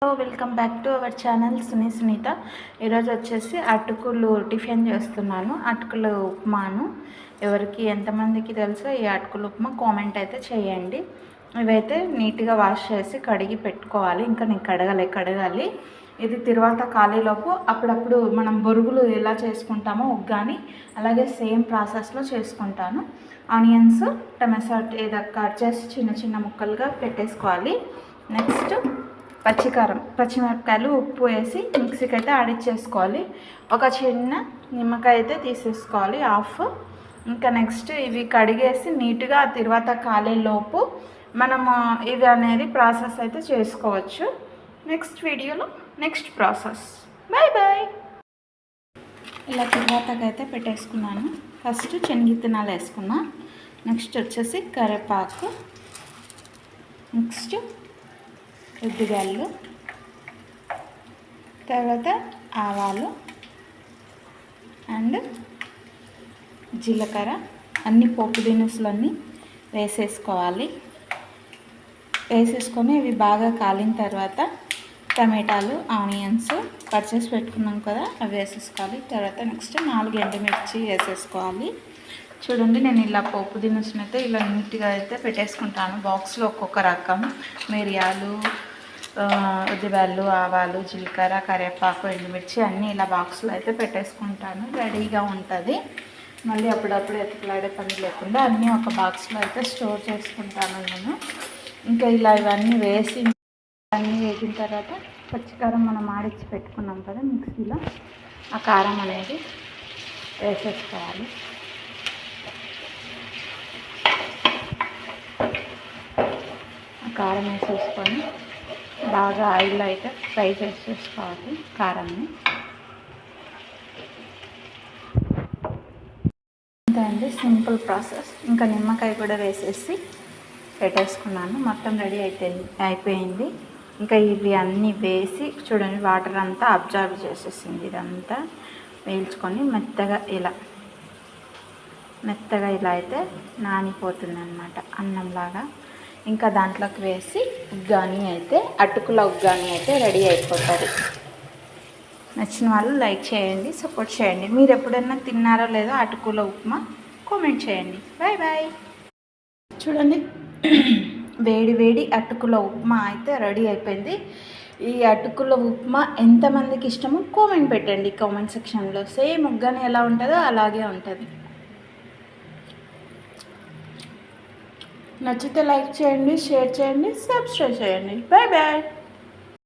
Welcome back to our channel Sunitha. ఈరోజు వచ్చేసి అటుకులు టిఫిన్ చేస్తున్నాను. అటుకులు ఉప్మాను. ఎవరికి ఎంతమందికి తెలుసో ఈ అటుకులు ఉప్మా కామెంట్ అయితే చేయండి. ఇవైతే నీట్గా వాష్ చేసి కడిగి పెట్టుకోవాలి. ఇంకా నేను కడగాలి. ఇది తర్వాత ఖాళీలోపు అప్పుడప్పుడు మనం బొరుగులు ఎలా చేసుకుంటామో ఉగ్గాని అలాగే సేమ్ ప్రాసెస్లో చేసుకుంటాను. ఆనియన్స్ టమాటా ఏదో కట్ చేసి చిన్న చిన్న ముక్కలుగా పెట్టేసుకోవాలి. నెక్స్ట్ పచ్చిమిరపకాయలు ఉప్పు వేసి మిక్సీకి అయితే ఆడిచ్చేసుకోవాలి. ఒక చిన్న నిమ్మకాయ అయితే తీసేసుకోవాలి హాఫ్. ఇంకా నెక్స్ట్ ఇవి కడిగేసి నీట్గా తర్వాత కాలేలోపు మనము ఇది అనేది ప్రాసెస్ అయితే చేసుకోవచ్చు. నెక్స్ట్ వీడియోలో నెక్స్ట్ ప్రాసెస్. బాయ్. ఇలా తర్వాతకైతే పెట్టేసుకున్నాను. ఫస్ట్ శనగిత్తనాలు వేసుకున్నా. నెక్స్ట్ వచ్చేసి కరివేపాకు, నెక్స్ట్ ఉద్దిగాళ్ళు, తర్వాత ఆవాలు అండ్ జీలకర్ర అన్ని పోపు దినుసులన్నీ వేసేసుకోవాలి. వేసేసుకొని ఇవి బాగా కాలిన తర్వాత టమాటాలు ఆనియన్స్ కట్ చేసి పెట్టుకున్నాం కదా అవి వేసేసుకోవాలి. తర్వాత నెక్స్ట్ 4 ఎండుమిర్చి వేసేసుకోవాలి. చూడండి నేను ఇలా పోపు దినుసులు అయితే ఇలా నీట్గా అయితే పెట్టేసుకుంటాను. బాక్స్లో ఒక్కొక్క రకం మిరియాలు, ఉద్దిబ్యాళ్ళు, ఆవాలు, జీలకర్ర, కరివేపాకు, ఎండుమిర్చి అన్నీ ఇలా బాక్స్లో అయితే పెట్టేసుకుంటాను. రెడీగా ఉంటుంది. మళ్ళీ అప్పుడప్పుడు ఎత్తులాడే పని లేకుండా అన్నీ ఒక బాక్స్లో అయితే స్టోర్ చేసుకుంటాను నేను. ఇంకా ఇలా ఇవన్నీ వేసి అన్నీ వేసిన తర్వాత పచ్చికారం మనం ఆడిచ్చి పెట్టుకున్నాం కదా మిక్సీలో, ఆ కారం అనేది వేసేసుకోవాలి. ఆ కారం వేసేసుకొని బాగా ఆయిల్లో అయితే ఫ్రై చేసేసుకోవాలి కారాన్ని. అంతే అండి, సింపుల్ ప్రాసెస్. ఇంకా నిమ్మకాయ కూడా వేసేసి పెట్టేసుకున్నాను. మొత్తం రెడీ అయిపోయింది. ఇంకా ఇవి అన్నీ వేసి చూడండి వాటర్ అంతా అబ్జర్వ్ చేసేసింది. ఇదంతా వేయించుకొని మెత్తగా ఇలా అయితే నానిపోతుంది అన్నమాట అన్నంలాగా. ఇంకా దాంట్లోకి వేసి ఉగ్గాని అయితే అటుకుల ఉగ్గాని అయితే రెడీ అయిపోతుంది. నచ్చిన వాళ్ళు లైక్ చేయండి, సపోర్ట్ చేయండి. మీరు ఎప్పుడైనా తిన్నారో లేదో అటుకుల ఉప్మా కామెంట్ చేయండి. బాయ్. చూడండి వేడి అటుకుల ఉప్మా అయితే రెడీ అయిపోయింది. ఈ అటుకుల ఉప్మా ఎంతమందికి ఇష్టమో కామెంట్ పెట్టండి కామెంట్ సెక్షన్లో. సేమ్ ఉగ్గాని ఎలా ఉంటుందో అలాగే ఉంటుంది. నచ్చితే లైక్ చేయండి, షేర్ చేయండి, సబ్స్క్రైబ్ చేయండి. బాయ్.